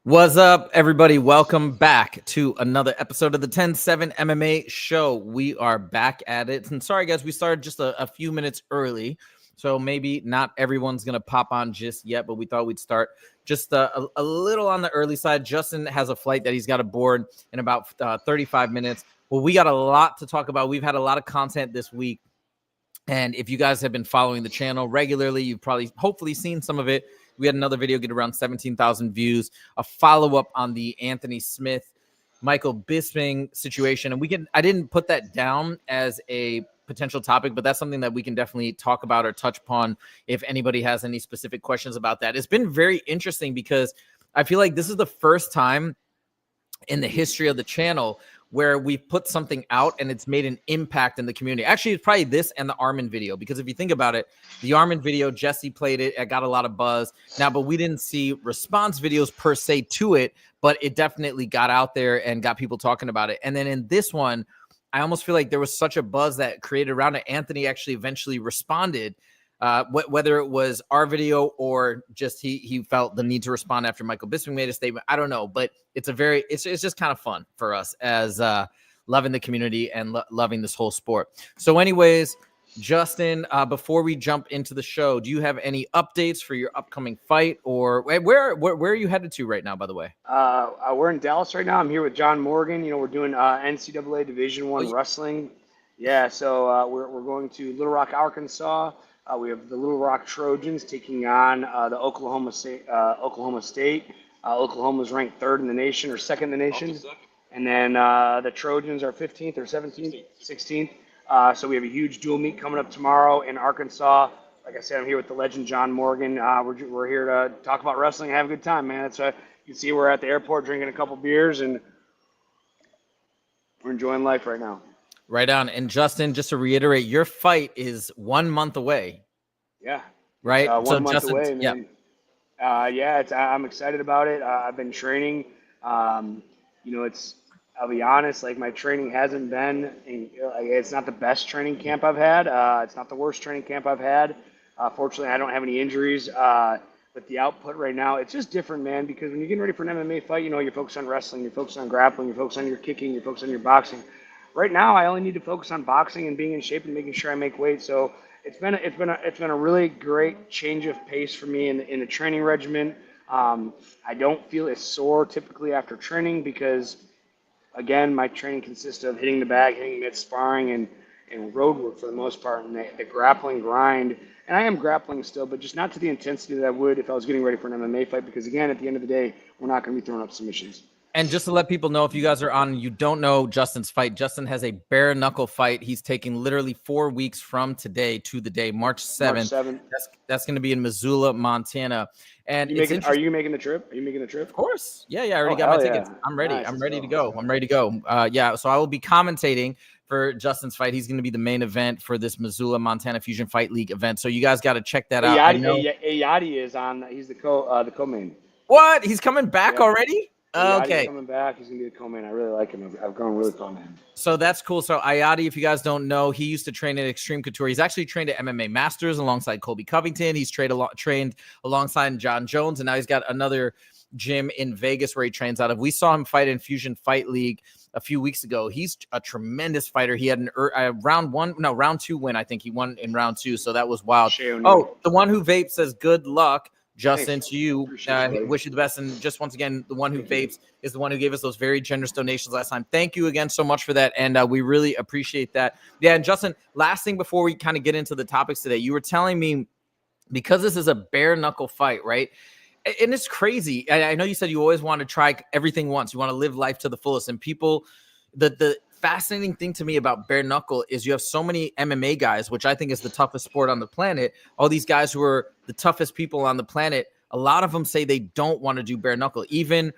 What's up, everybody? Welcome back to another episode of the 10-7 MMA show. We are back at it. And sorry, guys, we started just a few minutes early. So maybe not everyone's going to pop on just yet, but we thought we'd start just a little on the early side. Justin has a flight that he's got to board in about 35 minutes. Well, we got a lot to talk about. We've had a lot of content this week. And if you guys have been following the channel regularly, you've probably hopefully seen some of it. We had another video get around 17,000 views, a follow-up on the Anthony Smith, Michael Bisping situation. And I didn't put that down as a potential topic, but that's something that we can definitely talk about or touch upon if anybody has any specific questions about that. It's been very interesting because I feel like this is the first time in the history of the channel where we put something out and it's made an impact in the community. Actually, it's probably this and the Armin video, because if you think about it, the Armin video, Jesse played it, it got a lot of buzz. Now, but we didn't see response videos per se to it, but it definitely got out there and got people talking about it. And then in this one, I almost feel like there was such a buzz that created around it. Anthony actually eventually responded, whether it was our video or just he felt the need to respond after Michael Bisping made a statement. I don't know, but it's just kind of fun for us as loving the community and loving this whole sport. So anyways, Justin, before we jump into the show, do you have any updates for your upcoming fight, or where are you headed to right now, by the way? We're in Dallas right now. I'm here with John Morgan. We're doing NCAA Division I wrestling. Yeah, so we're going to Little Rock, Arkansas. We have the Little Rock Trojans taking on the Oklahoma State. Oklahoma's ranked third in the nation, or second in the nation. And then the Trojans are 15th or 17th, 16th. So we have a huge dual meet coming up tomorrow in Arkansas. Like I said, I'm here with the legend John Morgan. We're here to talk about wrestling and have a good time, man. That's you can see we're at the airport drinking a couple beers and we're enjoying life right now. Right on. And Justin, just to reiterate, your fight is 1 month away. Yeah. Right. So 1 month away, man. Yeah. I'm excited about it. I've been training. I'll be honest, like my training hasn't been, it's not the best training camp I've had. It's not the worst training camp I've had. Fortunately, I don't have any injuries. But the output right now, it's just different, man, because when you're getting ready for an MMA fight, you're focused on wrestling, you're focused on grappling, you're focused on your kicking, you're focused on your boxing. Right now, I only need to focus on boxing and being in shape and making sure I make weight. So it's been a really great change of pace for me in the training regimen. I don't feel as sore typically after training because, again, my training consists of hitting the bag, hitting mitts, sparring, and road work for the most part, and the grappling grind. And I am grappling still, but just not to the intensity that I would if I was getting ready for an MMA fight, because, again, at the end of the day, we're not going to be throwing up submissions. And just to let people know, if you guys are on and you don't know Justin's fight, Justin has a bare knuckle fight. He's taking literally 4 weeks from today to the day, March 7th. That's going to be in Missoula, Montana. And are you making the trip? Are you making the trip? Of course. Yeah. I already got my tickets. Yeah. I'm ready. Nice. I'm ready to go. I'm ready to go. So I will be commentating for Justin's fight. He's going to be the main event for this Missoula, Montana Fusion Fight League event. So you guys got to check that out. Ayadi is on. He's the co-main. What? He's coming back already? Okay. He's coming back. He's going to be the co-main. I really like him. I've grown really fond of him. So that's cool. So Ayadi, if you guys don't know, he used to train at Extreme Couture. He's actually trained at MMA Masters alongside Colby Covington. He's trained alongside John Jones, and now he's got another gym in Vegas where he trains out of. We saw him fight in Fusion Fight League a few weeks ago. He's a tremendous fighter. He had round 2 win. I think he won in round 2. So that was wild. Oh, the one who vapes says good luck. Justin, to you, wish you the best. And just once again, the one who vapes is the one who gave us those very generous donations last time. Thank you again so much for that. And we really appreciate that. Yeah. And Justin, last thing before we kind of get into the topics today, you were telling me, because this is a bare knuckle fight, right? And it's crazy. I know you said you always want to try everything once. You want to live life to the fullest. And people, the fascinating thing to me about bare knuckle is you have so many MMA guys, which I think is the toughest sport on the planet. All these guys who are the toughest people on the planet, a lot of them say they don't want to do bare knuckle. Even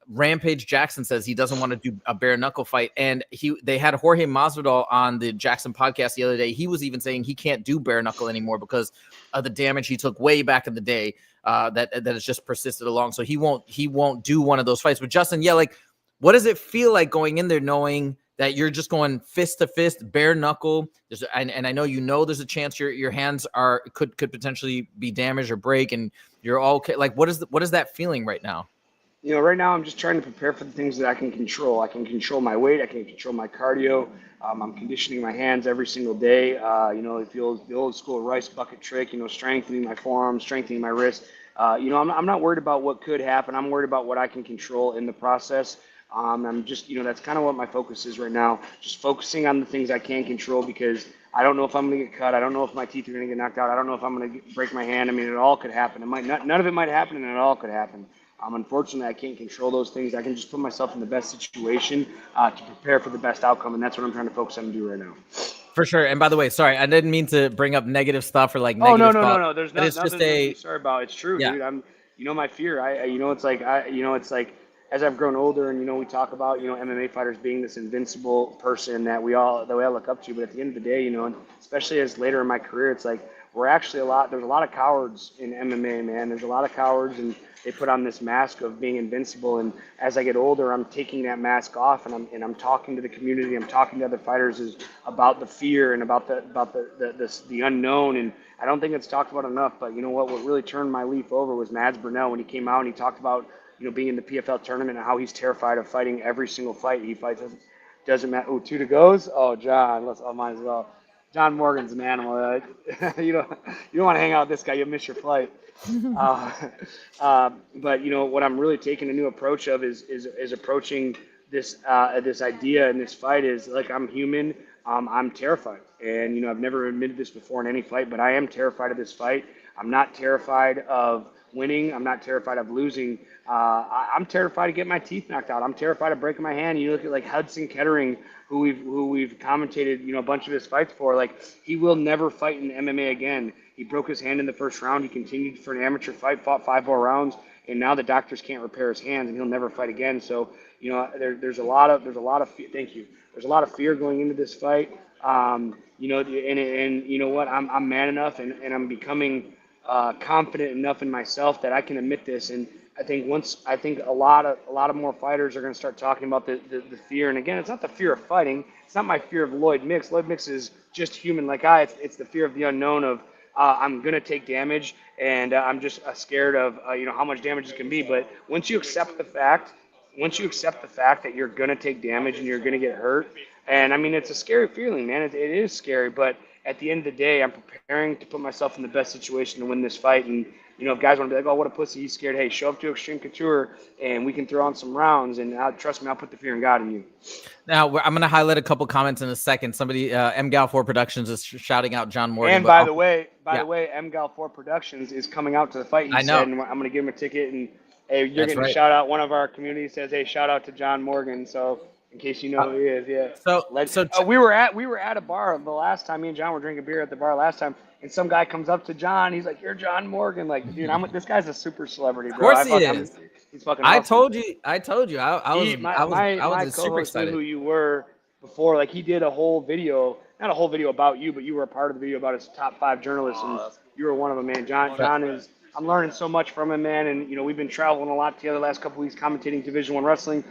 Rampage Jackson says he doesn't want to do a bare knuckle fight. And they had Jorge Masvidal on the Jackson podcast the other day. He was even saying he can't do bare knuckle anymore because of the damage he took way back in the day that has just persisted along. So he won't do one of those fights. But Justin, what does it feel like going in there knowing that you're just going fist to fist, bare knuckle? And I know there's a chance your hands could potentially be damaged or break, and you're all okay. Like, what is that feeling right now? Right now I'm just trying to prepare for the things that I can control. I can control my weight. I can control my cardio. I'm conditioning my hands every single day. The old school rice bucket trick. Strengthening my forearms, strengthening my wrist. I'm not worried about what could happen. I'm worried about what I can control in the process. I'm just, that's kind of what my focus is right now. Just focusing on the things I can control because I don't know if I'm going to get cut. I don't know if my teeth are going to get knocked out. I don't know if I'm going to break my hand. I mean, it all could happen. It might not. None of it might happen, and it all could happen. Unfortunately, I can't control those things. I can just put myself in the best situation to prepare for the best outcome, and that's what I'm trying to focus on and do right now. For sure. And by the way, sorry, I didn't mean to bring up negative stuff or like Oh negative no. There's it's nothing just to be sorry about. It's true, yeah. dude. My fear. It's like as I've grown older, and we talk about MMA fighters being this invincible person that we all look up to. But at the end of the day, and especially as later in my career, it's like there's a lot of cowards in MMA, man. There's a lot of cowards, and they put on this mask of being invincible. And as I get older, I'm taking that mask off, and I'm talking to the community. I'm talking to other fighters about the fear and about the unknown. And I don't think it's talked about enough. But you know what? What really turned my leaf over was Mads Burnell when he came out and he talked about being in the PFL tournament and how he's terrified of fighting every single fight he fights. Doesn't matter. Oh, 2 to goes. Oh, John. Might as well. John Morgan's an animal. You don't want to hang out with this guy. You'll miss your flight. But what I'm really taking a new approach of is approaching this idea and this fight is like I'm human. I'm terrified, and I've never admitted this before in any fight, but I am terrified of this fight. I'm not terrified of winning. I'm not terrified of losing. I'm terrified of getting my teeth knocked out. I'm terrified of breaking my hand. You look at like Hudson Kettering, who we've commentated a bunch of his fights for. Like he will never fight in MMA again. He broke his hand in the first round. He continued for an amateur fight, fought 5 more rounds, and now the doctors can't repair his hands, and he'll never fight again. So there's a lot of fear. Thank you. There's a lot of fear going into this fight. And you know what? I'm man enough, and I'm becoming confident enough in myself that I can admit this. And I think a lot of more fighters are going to start talking about the fear. And again, it's not the fear of fighting. It's not my fear of Lloyd Mix. Lloyd Mix is just human like I. It's the fear of the unknown of I'm going to take damage, and I'm just scared of how much damage it can be. But once you accept the fact that you're going to take damage and you're going to get hurt, and I mean it's a scary feeling, man. It is scary, but at the end of the day, I'm preparing to put myself in the best situation to win this fight. And if guys want to be like, oh, what a pussy, he's scared. Hey, show up to Extreme Couture, and we can throw on some rounds. And trust me, I'll put the fear in God in you. Now, I'm going to highlight a couple comments in a second. Somebody, MGal4 Productions is shouting out John Morgan. And by the way, MGal4 Productions is coming out to the fight. I know. Said, and I'm going to give him a ticket. And hey, you're getting a shout out. One of our community says, hey, shout out to John Morgan. So in case you know who he is, yeah. We were at a bar the last time. Me and John were drinking beer at the bar last time, and some guy comes up to John. He's like, "You're John Morgan." Like, dude, this guy's a super celebrity, bro. Of course he is. He's fucking awesome. I told you. I was super excited. Knew who you were before. Like, he did a whole video, not a whole video about you, but you were a part of the video about his top 5 journalists, and you were one of them, man. John is. I'm learning so much from him, man, and we've been traveling a lot together the last couple weeks, commentating Division I wrestling.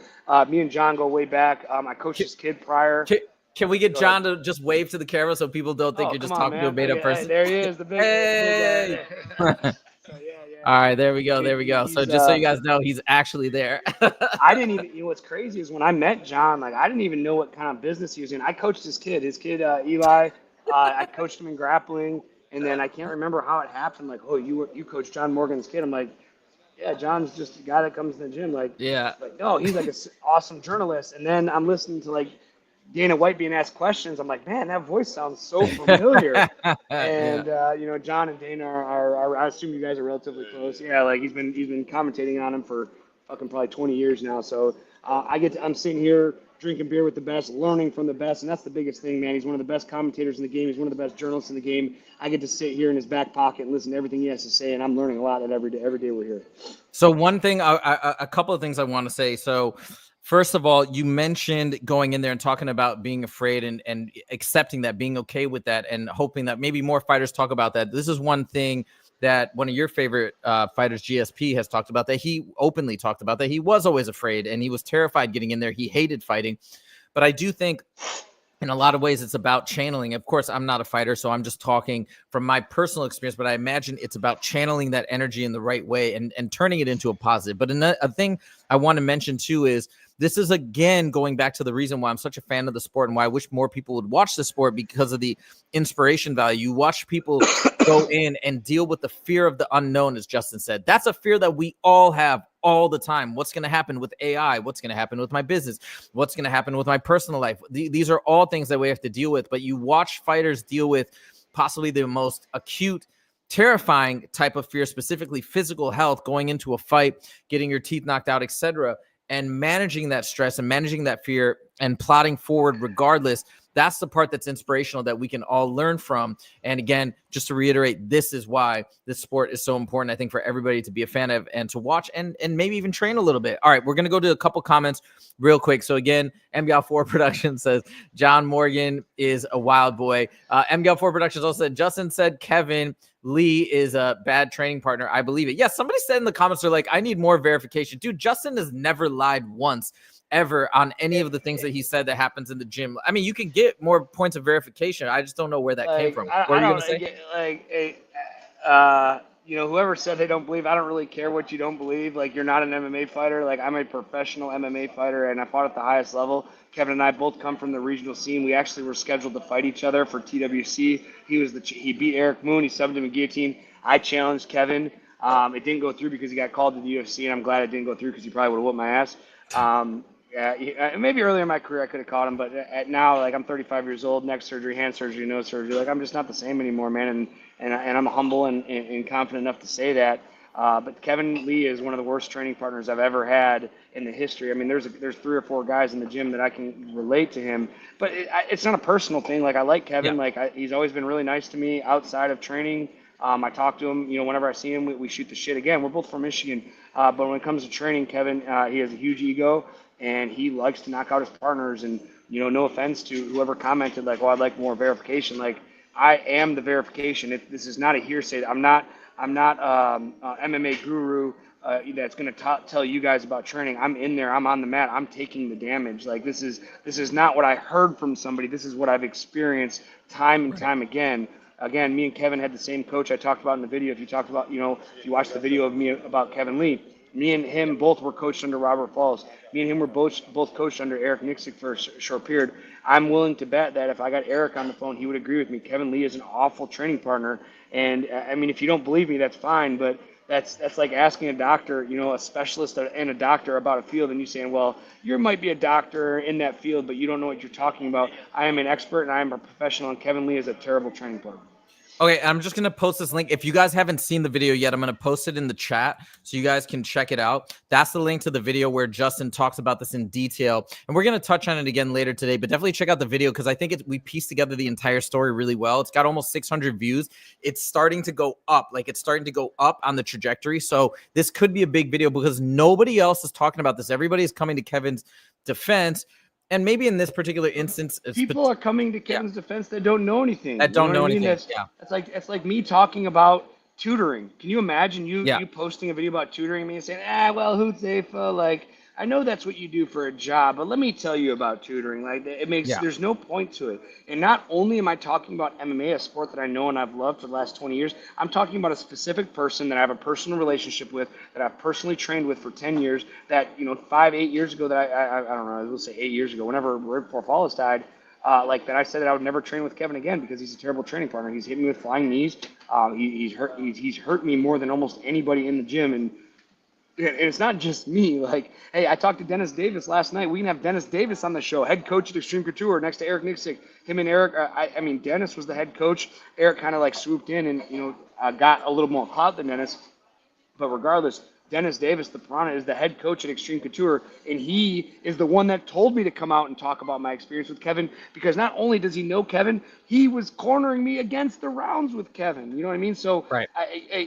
Me and John go way back. I coached his kid prior. Can we get John to just wave to the camera so people don't think you're just talking to a made-up person? There he is, the big. Hey! All right, there we go. So just so you guys know, he's actually there. I didn't even. What's crazy is when I met John, like I didn't even know what kind of business he was in. I coached his kid. Eli. I coached him in grappling. And then I can't remember how it happened. Like, oh, you coach John Morgan's kid. I'm like, yeah, John's just a guy that comes to the gym. Like, yeah. Like, no, he's like an awesome journalist. And then I'm listening to like Dana White being asked questions. I'm like, man, that voice sounds so familiar. And John and Dana are I assume you guys are relatively close. Yeah, like he's been commentating on him for fucking probably 20 years now. So I'm sitting here drinking beer with the best, learning from the best, and that's the biggest thing, man. He's one of the best commentators in the game. He's one of the best journalists in the game. I get to sit here in his back pocket and listen to everything he has to say, and I'm learning a lot every day we're here. So one thing, a couple of things I want to say. So first of all, you mentioned going in there and talking about being afraid and accepting that, being okay with that, and hoping that maybe more fighters talk about that. This is one thing that one of your favorite fighters, GSP, has talked about, that he openly talked about, that he was always afraid and he was terrified getting in there. He hated fighting. But I do think in a lot of ways, it's about channeling. Of course, I'm not a fighter, so I'm just talking from my personal experience, but I imagine it's about channeling that energy in the right way and turning it into a positive. But a thing I want to mention too is this is, again, going back to the reason why I'm such a fan of the sport and why I wish more people would watch the sport, because of the inspiration value. You watch people go in and deal with the fear of the unknown, as Justin said. That's a fear that we all have all the time. What's going to happen with AI? What's going to happen with my business? What's going to happen with my personal life? These are all things that we have to deal with. But you watch fighters deal with possibly the most acute, terrifying type of fear, specifically physical health, going into a fight, getting your teeth knocked out, etc., and managing that stress and managing that fear and plotting forward regardless. That's the part that's inspirational that we can all learn from. And again, just to reiterate, this is why this sport is so important, I think, for everybody to be a fan of and to watch and maybe even train a little bit. All right, we're going to go to a couple comments real quick. So again, MGL4 Productions says, John Morgan is a wild boy. MGL4 Productions also said, Justin said Kevin Lee is a bad training partner. I believe it. Yes, somebody said in the comments, they're like, I need more verification. Dude, Justin has never lied once ever on any of the things that he said that happens in the gym. I mean, you can get more points of verification. I just don't know where that came from. What were you going to say? Whoever said they don't believe, I don't really care what you don't believe. Like, you're not an MMA fighter. Like, I'm a professional MMA fighter, and I fought at the highest level. Kevin and I both come from the regional scene. We actually were scheduled to fight each other for TWC. He beat Eric Moon. He subbed him in guillotine. I challenged Kevin. It didn't go through because he got called to the UFC, and I'm glad it didn't go through because he probably would have whooped my ass. Maybe earlier in my career I could have caught him, but now, like, I'm 35 years old, neck surgery, hand surgery, nose surgery. Like, I'm just not the same anymore, man. And I'm humble and confident enough to say that. But Kevin Lee is one of the worst training partners I've ever had in the history. I mean, there's 3 or 4 guys in the gym that I can relate to him, but it's not a personal thing. Like, I like Kevin. Yeah. He's always been really nice to me outside of training. I talk to him, whenever I see him, we shoot the shit. Again, we're both from Michigan, but when it comes to training, Kevin, he has a huge ego, and he likes to knock out his partners. And, no offense to whoever commented, like, oh, I'd like more verification. Like, I am the verification. This is not a hearsay. I'm not MMA guru that's going to tell you guys about training. I'm in there. I'm on the mat. I'm taking the damage. Like, this is not what I heard from somebody. This is what I've experienced time and time again. Again, me and Kevin had the same coach I talked about in the video. If you watch the video of me about Kevin Lee, me and him both were coached under Robert Falls. Me and him were both coached under Eric Nixick for a short period. I'm willing to bet that if I got Eric on the phone, he would agree with me. Kevin Lee is an awful training partner. And I mean, if you don't believe me, that's fine. But that's like asking a doctor, a specialist and a doctor about a field, and you saying, well, you might be a doctor in that field, but you don't know what you're talking about. I am an expert and I am a professional, and Kevin Lee is a terrible training partner. Okay, I'm just going to post this link. If you guys haven't seen the video yet, I'm going to post it in the chat so you guys can check it out. That's the link to the video where Justin talks about this in detail. And we're going to touch on it again later today, but definitely check out the video because I think we pieced together the entire story really well. It's got almost 600 views. It's starting to go up. Like, it's starting to go up on the trajectory. So this could be a big video because nobody else is talking about this. Everybody is coming to Kevin's defense. And maybe in this particular instance, people are coming to Kevin's defense that don't know anything. That don't know anything. It's like me talking about tutoring. Can you imagine you posting a video about tutoring me and saying, well, Hutzefa, like, I know that's what you do for a job, but let me tell you about tutoring. Like, there's no point to it. And not only am I talking about MMA, a sport that I know and I've loved for the last 20 years, I'm talking about a specific person that I have a personal relationship with, that I've personally trained with for 10 years, that, 5-8 years ago, that I don't know, I will say 8 years ago, whenever right before Paulus died, that I said that I would never train with Kevin again because he's a terrible training partner. He's hit me with flying knees. He's hurt me more than almost anybody in the gym. And it's not just me. Like, hey, I talked to Dennis Davis last night. We can have Dennis Davis on the show, head coach at Extreme Couture next to Eric Nixick. Him and Eric, I mean, Dennis was the head coach. Eric kind of like swooped in and, got a little more clout than Dennis. But regardless, Dennis Davis, the Piranha, is the head coach at Extreme Couture, and he is the one that told me to come out and talk about my experience with Kevin, because not only does he know Kevin, he was cornering me against the rounds with Kevin. You know what I mean? So right.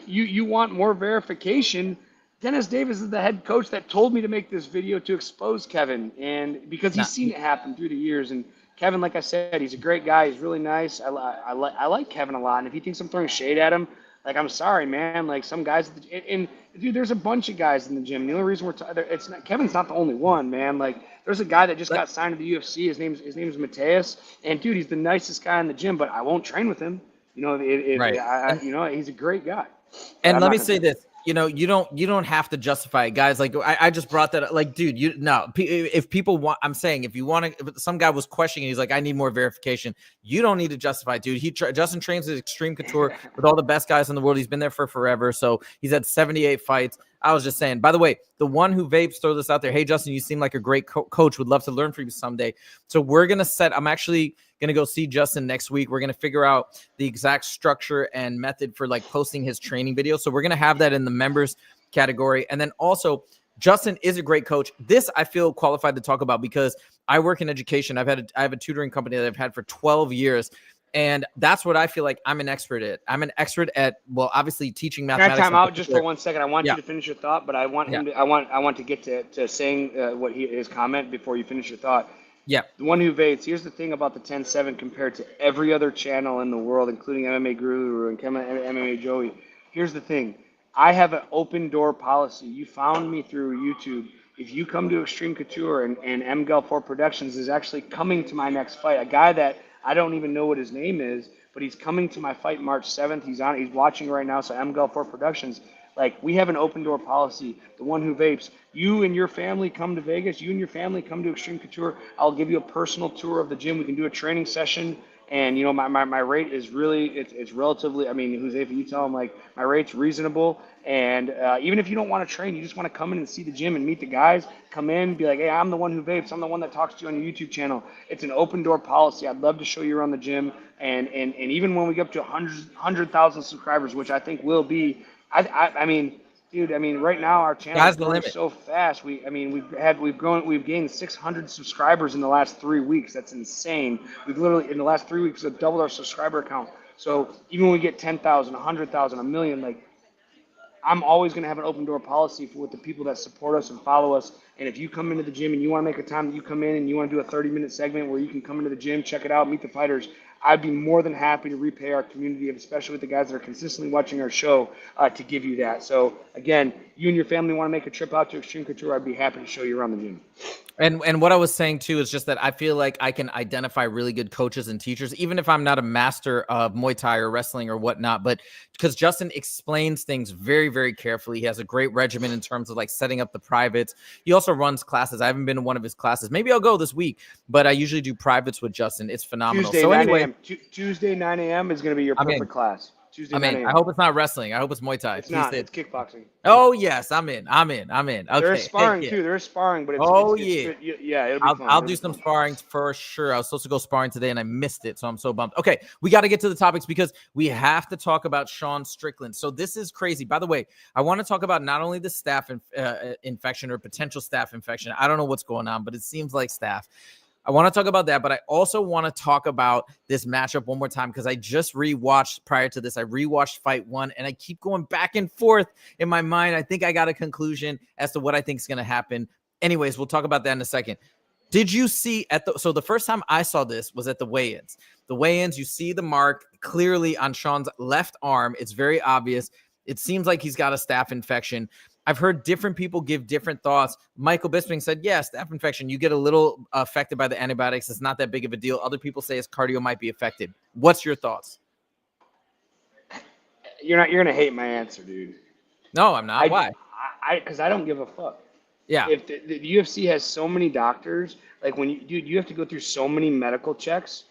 You want more verification. Dennis Davis is the head coach that told me to make this video to expose Kevin, and because he's seen it happen through the years. And Kevin, like I said, he's a great guy. He's really nice. I like Kevin a lot, and if he thinks I'm throwing shade at him, like, I'm sorry, man. Like, some guys, and dude, there's a bunch of guys in the gym. The only reason it's not, Kevin's not the only one, man. Like, there's a guy that just got signed to the UFC. His name's Mateus, and dude, he's the nicest guy in the gym. But I won't train with him. You know, if Right. he's a great guy. But And I'm let not me gonna say train. this, you don't have to justify it, guys. Like I just brought that up. Like, dude, if people want, I'm saying, if you want to, if some guy was questioning, he's like, I need more verification. You don't need to justify it, dude. Justin trains at Extreme Couture with all the best guys in the world. He's been there for forever. So he's had 78 fights. I was just saying, by the way, the one who vapes, throw this out there. Hey, Justin, you seem like a great coach. Would love to learn from you someday. So I'm actually going to go see Justin next week. We're going to figure out the exact structure and method for like posting his training video. So we're going to have that in the members category. And then also, Justin is a great coach. This I feel qualified to talk about because I work in education. I have a tutoring company that I've had for 12 years. And that's what I feel like I'm an expert at. I'm an expert at, well, obviously teaching Can I mathematics. time out just for 1 second? I want Yeah. you to finish your thought, but I want Yeah. him to. I want to get to saying his comment before you finish your thought. Yeah. The one who vapes. Here's the thing about the 10-7 compared to every other channel in the world, including MMA Guru and MMA Joey. Here's the thing. I have an open door policy. You found me through YouTube. If you come to Extreme Couture and MGL4 Productions is actually coming to my next fight, a guy that I don't even know what his name is, but he's coming to my fight March 7th. He's watching right now, so MGL4 Productions. Like, we have an open door policy. The one who vapes. You and your family come to Vegas. You and your family come to Extreme Couture. I'll give you a personal tour of the gym. We can do a training session. And my rate is really it's relatively. I mean, Jose, if you tell them like my rate's reasonable, and even if you don't want to train, you just want to come in and see the gym and meet the guys. Come in, be like, hey, I'm the one who vapes. I'm the one that talks to you on your YouTube channel. It's an open door policy. I'd love to show you around the gym, and even when we get up to 100,000 subscribers, which I think will be, I mean. Dude, I mean, right now our channel is Sky's the growing limit. so fast. We've gained 600 subscribers in the last 3 weeks. That's insane. We've literally in the last 3 weeks have doubled our subscriber count. So even when we get 10,000, 100,000, a million, like I'm always going to have an open door policy for with the people that support us and follow us. And if you come into the gym and you want to make a time that you come in and you want to do a 30-minute segment where you can come into the gym, check it out, meet the fighters, I'd be more than happy to repay our community, especially with the guys that are consistently watching our show, to give you that. So again, you and your family want to make a trip out to Extreme Couture, I'd be happy to show you around the gym. And what I was saying too is just that I feel like I can identify really good coaches and teachers, even if I'm not a master of Muay Thai or wrestling or whatnot. But because Justin explains things very, very carefully, he has a great regimen in terms of like setting up the privates. He also runs classes. I haven't been to one of his classes. Maybe I'll go this week, but I usually do privates with Justin. It's phenomenal. Tuesday, So 9 anyway, a.m. Tuesday, 9 a.m. is going to be your I'm in. perfect class. Tuesday, I'm 9 in. I a.m. hope it's not wrestling. I hope it's Muay Thai. It's Please not. say It's it. kickboxing. Oh yes, I'm in. Okay. There is Heck sparring yeah. too. There is sparring, but Oh it's yeah. yeah, it'll be fun. I'll It'll do be some fun. sparring for sure. I was supposed to go sparring today and I missed it. So I'm so bummed. Okay, we got to get to the topics because we have to talk about Sean Strickland. So this is crazy. By the way, I want to talk about not only the staph infection or potential staph infection. I don't know what's going on, but it seems like staph. I want to talk about that, but I also want to talk about this matchup one more time because I just rewatched prior to this. I rewatched Fight 1 and I keep going back and forth in my mind. I think I got a conclusion as to what I think is going to happen. Anyways, we'll talk about that in a second. Did you see so the first time I saw this was at the weigh-ins. The weigh-ins, you see the mark clearly on Sean's left arm. It's very obvious. It seems like he's got a staph infection. I've heard different people give different thoughts. Michael Bisping said, yes, staph infection. You get a little affected by the antibiotics. It's not that big of a deal. Other people say his cardio might be affected. What's your thoughts? You're gonna hate my answer, dude. No, I'm not. Why? Because I don't give a fuck. Yeah. If the UFC has so many doctors, like you have to go through so many medical checks.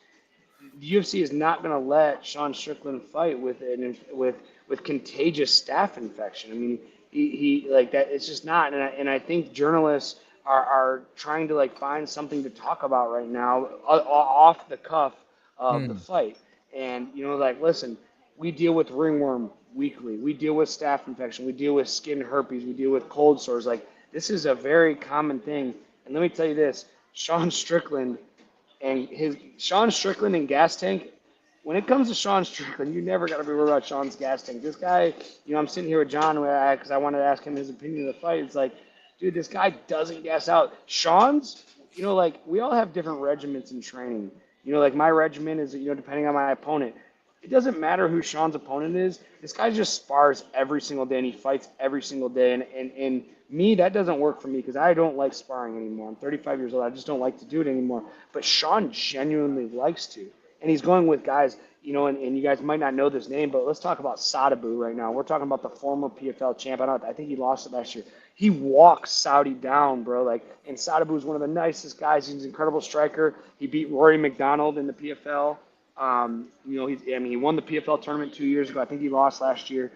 The UFC is not going to let Sean Strickland fight with contagious staph infection. I mean, he like that. It's just not. And I think journalists are trying to like find something to talk about right now off the cuff of the fight. And like, listen, we deal with ringworm weekly. We deal with staph infection. We deal with skin herpes. We deal with cold sores. Like, this is a very common thing. And let me tell you this, Sean Strickland and gas tank. When it comes to Sean Strickland, you never got to be worried about Sean's gas tank. This guy, I'm sitting here with John because I wanted to ask him his opinion of the fight. It's like, dude, this guy doesn't gas out. Sean's, like we all have different regiments in training. Like my regimen is, depending on my opponent. it doesn't matter who Sean's opponent is. This guy just spars every single day and he fights every single day. And me, that doesn't work for me because I don't like sparring anymore. I'm 35 years old. I just don't like to do it anymore. But Sean genuinely likes to. And he's going with guys, and you guys might not know this name, but let's talk about Sadabu right now. We're talking about the former PFL champ. I think he lost it last year. He walks Saudi down, bro. And Sadabu is one of the nicest guys. He's an incredible striker. He beat Rory McDonald in the PFL. He won the PFL tournament 2 years ago. I think he lost last year.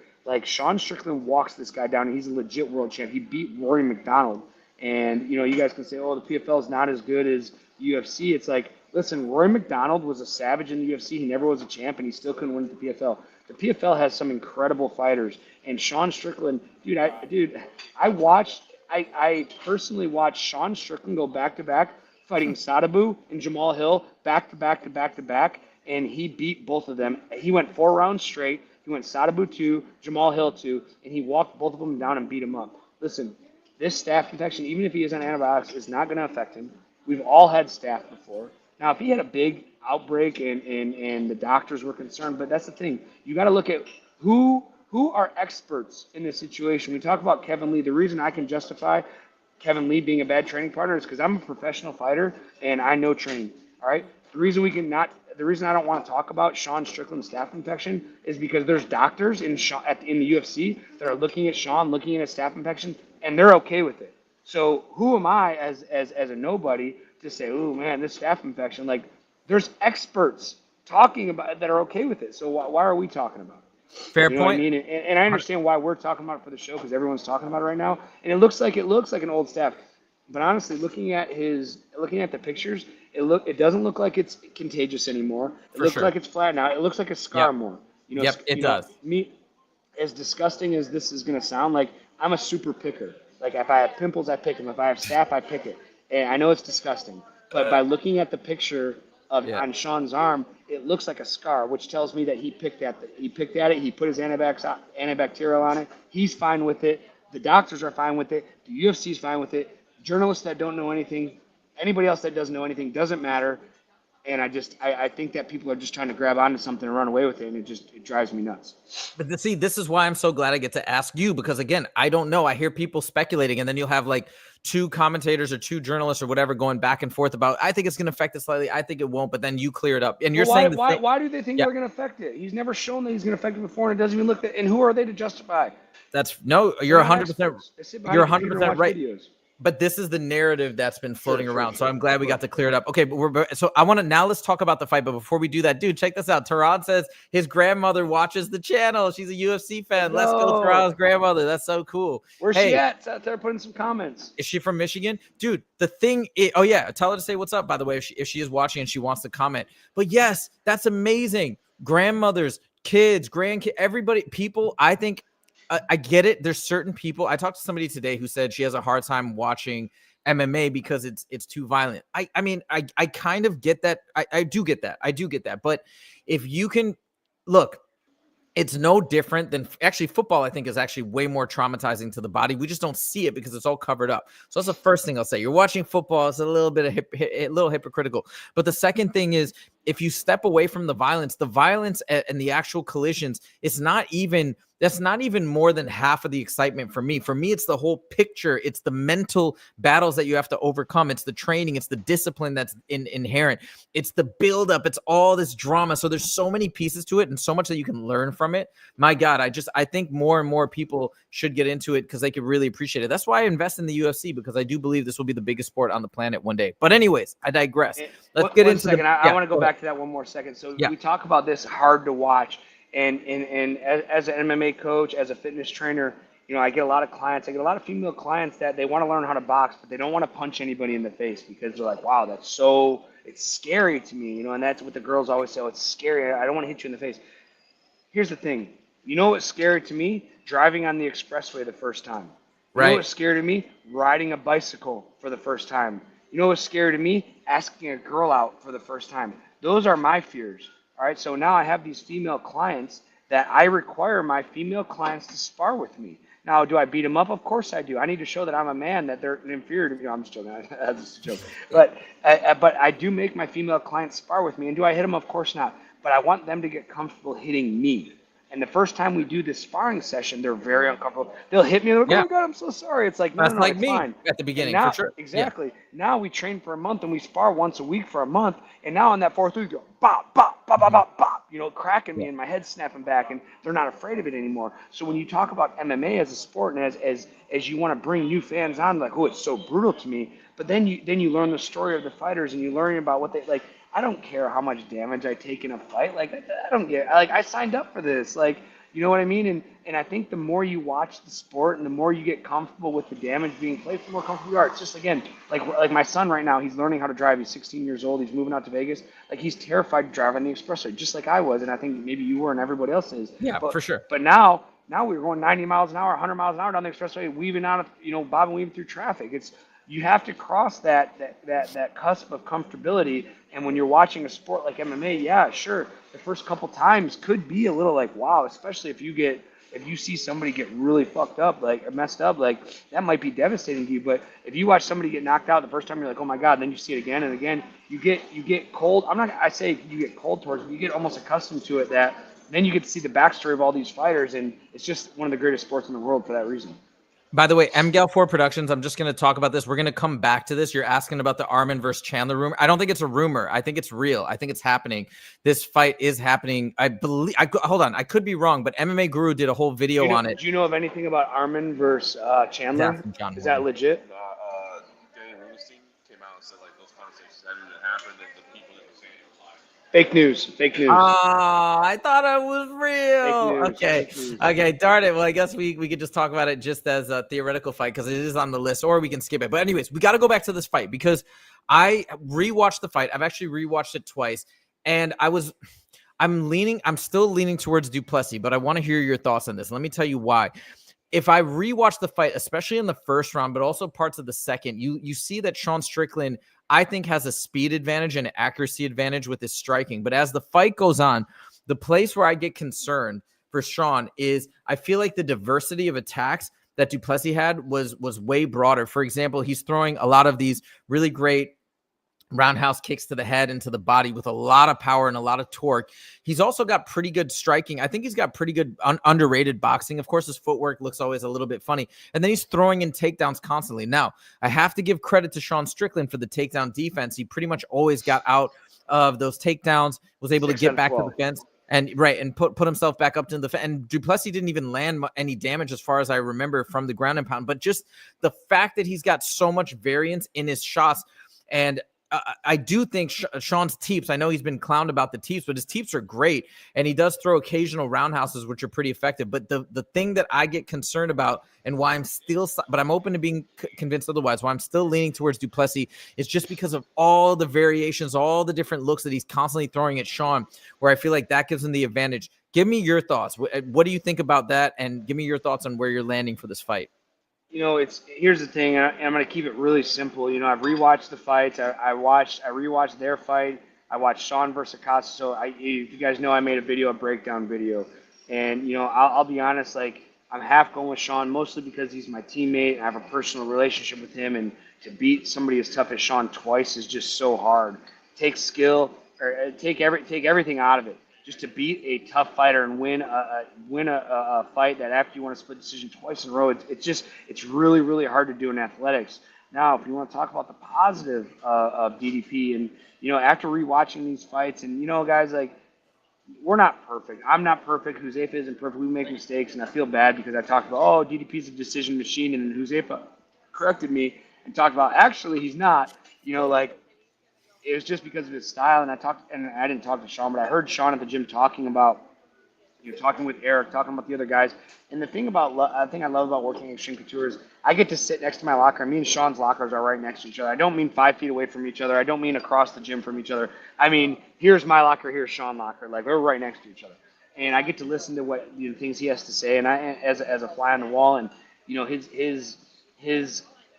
Sean Strickland walks this guy down, and he's a legit world champ. He beat Rory McDonald. And, you guys can say, oh, the PFL is not as good as UFC. It's like, listen, Rory McDonald was a savage in the UFC. He never was a champ, and he still couldn't win the PFL. The PFL has some incredible fighters. And Sean Strickland, I personally watched Sean Strickland go back-to-back fighting Sadabu and Jamal Hill back-to-back, and he beat both of them. He went 4 rounds straight. He went Sadabu 2, Jamal Hill 2, and he walked both of them down and beat them up. Listen, this staph infection, even if he is on antibiotics, is not going to affect him. We've all had staph before. Now, if he had a big outbreak and the doctors were concerned, but that's the thing. You got to look at who are experts in this situation. We talk about Kevin Lee. The reason I can justify Kevin Lee being a bad training partner is because I'm a professional fighter and I know training. All right. The reason I don't want to talk about Sean Strickland's staph infection is because there's doctors in the UFC that are looking at Sean, looking at his staph infection, and they're okay with it. So who am I as a nobody to say, oh man, this staph infection? There's experts talking about it that are okay with it. So why are we talking about it? Fair point. What I mean? And I understand why we're talking about it for the show because everyone's talking about it right now, and it looks like an old staph. But honestly, looking at the pictures, it doesn't look like it's contagious anymore. It looks like it's flat now. It looks like a scar more. It does. Me, as disgusting as this is going to sound, I'm a super picker. If I have pimples, I pick them. If I have staph, I pick it. And I know it's disgusting, but by looking at the picture on Sean's arm, it looks like a scar, which tells me that he picked at it. He put his antibacterial on it. He's fine with it. The doctors are fine with it. The UFC is fine with it. Journalists that don't know anything, anybody else that doesn't know anything, doesn't matter. And I think that people are just trying to grab onto something and run away with it, and it drives me nuts. But see, this is why I'm so glad I get to ask you, because again, I don't know. I hear people speculating, and then you'll have 2 commentators or 2 journalists or whatever going back and forth about, I think it's going to affect it slightly. I think it won't, but then you clear it up. And you're saying why do they think they're going to affect it? He's never shown that he's going to affect it before, and it doesn't even look that. And who are they to justify? You're 100%. You're 100% right. Videos. But this is the narrative that's been floating around. So I'm glad we got to clear it up. Okay, but let's talk about the fight. But before we do that, dude, check this out. Tehran says his grandmother watches the channel. She's a UFC fan. Let's go, Tehran's grandmother. That's so cool. Where's she at? She's out there putting some comments. Is she from Michigan? Dude, the thing is, tell her to say what's up, by the way, if she is watching and she wants to comment. But yes, that's amazing. Grandmothers, kids, grandkids, everybody, people, I think, I get it. There's certain people. I talked to somebody today who said she has a hard time watching MMA because it's too violent. I kind of get that. I do get that. But if you can look, it's no different than actually football. I think is actually way more traumatizing to the body. We just don't see it because it's all covered up. So that's the first thing I'll say. You're watching football. It's a little bit of a little hypocritical. But the second thing is, if you step away from the violence and the actual collisions, that's not even more than half of the excitement for me. For me, it's the whole picture. It's the mental battles that you have to overcome. It's the training. It's the discipline that's inherent. It's the buildup. It's all this drama. So there's so many pieces to it and so much that you can learn from it. My God, I think more and more people should get into it because they could really appreciate it. That's why I invest in the UFC, because I do believe this will be the biggest sport on the planet one day. But anyways, I digress. Let's get into it. I want to go back to that one more second. So we talk about this hard to watch. And as an MMA coach, as a fitness trainer, I get a lot of clients. I get a lot of female clients that they want to learn how to box, but they don't want to punch anybody in the face because they're like, wow, it's scary to me, and that's what the girls always say. Oh, it's scary. I don't want to hit you in the face. Here's the thing. You know what's scary to me? Driving on the expressway the first time. You know what's scary to me? Riding a bicycle for the first time. You know what's scary to me? Asking a girl out for the first time. Those are my fears. All right, so now I have these female clients that I require my female clients to spar with me. Now, do I beat them up? Of course I do. I need to show that I'm a man, that they're inferior to me. I'm just joking. That's just a joke. But I do make my female clients spar with me. And do I hit them? Of course not. but I want them to get comfortable hitting me. And the first time we do this sparring session, they're very uncomfortable. They'll hit me and they're like, oh Yeah, my God, I'm so sorry. It's like, no, that's no, no, like it's me fine. at the And beginning for now, sure. Yeah. exactly. Now we train for a month and we spar once a week for a month. And now on that fourth week, go bop, bop, bop, bop, Mhm. bop, bop, cracking me Yeah. and my head snapping back, and they're not afraid of it anymore. So when you talk about MMA as a sport and as you want to bring new fans on, like, oh, it's so brutal to me. But then you learn the story of the fighters and you learn about what they like. I don't care how much damage I take in a fight. Like I don't get like I signed up for this. Like you know what I mean? And I think the more you watch the sport and the more you get comfortable with the damage being played, the more comfortable you are. It's just again, like my son right now, he's learning how to drive. He's 16 years old. He's moving out to Vegas. Like he's terrified to drive on the expressway, just like I was, and I think maybe you were and everybody else is. Yeah, But for sure. but now we're going 90 miles an hour, 100 miles an hour down the expressway, weaving out of bobbing weaving through traffic. It's you have to cross that cusp of comfortability. And when you're watching a sport like MMA, yeah, sure, the first couple times could be a little like wow, especially if you see somebody get really fucked up, like messed up, like that might be devastating to you. But if you watch somebody get knocked out the first time, you're like, oh my god. Then you see it again and again. You get cold. I say you get cold towards it. You get almost accustomed to it. That then you get to see the backstory of all these fighters, and it's just one of the greatest sports in the world for that reason. By the way, MGAL4 Productions, I'm just going to talk about this. We're going to come back to this. You're asking about the Armin versus Chandler rumor. I don't think it's a rumor. I think it's real. I think it's happening. This fight is happening. I believe. Hold on. I could be wrong, but MMA Guru did a whole video on it. Do you know of anything about Armin versus Chandler? John Is that Morgan. legit? Danny Rubenstein came out and said like those conversations that didn't happen, and the people that were saying it was live. Fake news. Fake news. I thought it was Fake real. news. Okay. Fake news. Okay. Darn it. Well, I guess we could just talk about it just as a theoretical fight because it is on the list, or we can skip it. But anyways, we got to go back to this fight because I rewatched the fight. I've actually rewatched it twice, and I'm still leaning towards Du Plessis, but I want to hear your thoughts on this. Let me tell you why. If I rewatch the fight, especially in the first round, but also parts of the second, you see that Sean Strickland, I think, has a speed advantage and an accuracy advantage with his striking. But as the fight goes on, the place where I get concerned for Sean is I feel like the diversity of attacks that Du Plessis had was way broader. For example, he's throwing a lot of these really great roundhouse kicks to the head and to the body with a lot of power and a lot of torque. He's also got pretty good striking. I think he's got pretty good underrated boxing. Of course, his footwork looks always a little bit funny. And then he's throwing in takedowns constantly. Now, I have to give credit to Sean Strickland for the takedown defense. He pretty much always got out of those takedowns, was able to get back to the fence. And put himself back up to the fence. And Du Plessis didn't even land any damage as far as I remember from the ground and pound. But just the fact that he's got so much variance in his shots, and I do think Sean's teeps, I know he's been clowned about the teeps, but his teeps are great. And he does throw occasional roundhouses, which are pretty effective. But the thing that I get concerned about and why but I'm open to being convinced otherwise, why I'm still leaning towards Du Plessis is just because of all the variations, all the different looks that he's constantly throwing at Sean, where I feel like that gives him the advantage. Give me your thoughts. What do you think about that? And give me your thoughts on where you're landing for this fight. Here's the thing, and I'm going to keep it really simple. I've rewatched the fights. I rewatched their fight. I watched Sean versus Acosta. So if you guys know, I made a breakdown video, and I'll be honest, like I'm half going with Sean, mostly because he's my teammate. I have a personal relationship with him, and to beat somebody as tough as Sean twice is just so hard. Take skill, or take everything out of it. Just to beat a tough fighter and win a fight that after you want to split decision twice in a row, it's really, really hard to do in athletics. Now, if you want to talk about the positive of DDP, and after rewatching these fights, and guys, like we're not perfect. I'm not perfect. Huzefa isn't perfect. We make mistakes, and I feel bad because I talked about DDP's a decision machine, and then Huzefa corrected me and talked about actually he's not. Like it was just because of his style, and I didn't talk to Sean, but I heard Sean at the gym talking with Eric, talking about the other guys. And the thing I love about working at Extreme Couture is I get to sit next to my locker. Me and Sean's lockers are right next to each other. I don't mean 5 feet away from each other. I don't mean across the gym from each other. I mean, here's my locker, here's Sean's locker. Like we're right next to each other. And I get to listen to what things he has to say, and I as a fly on the wall, and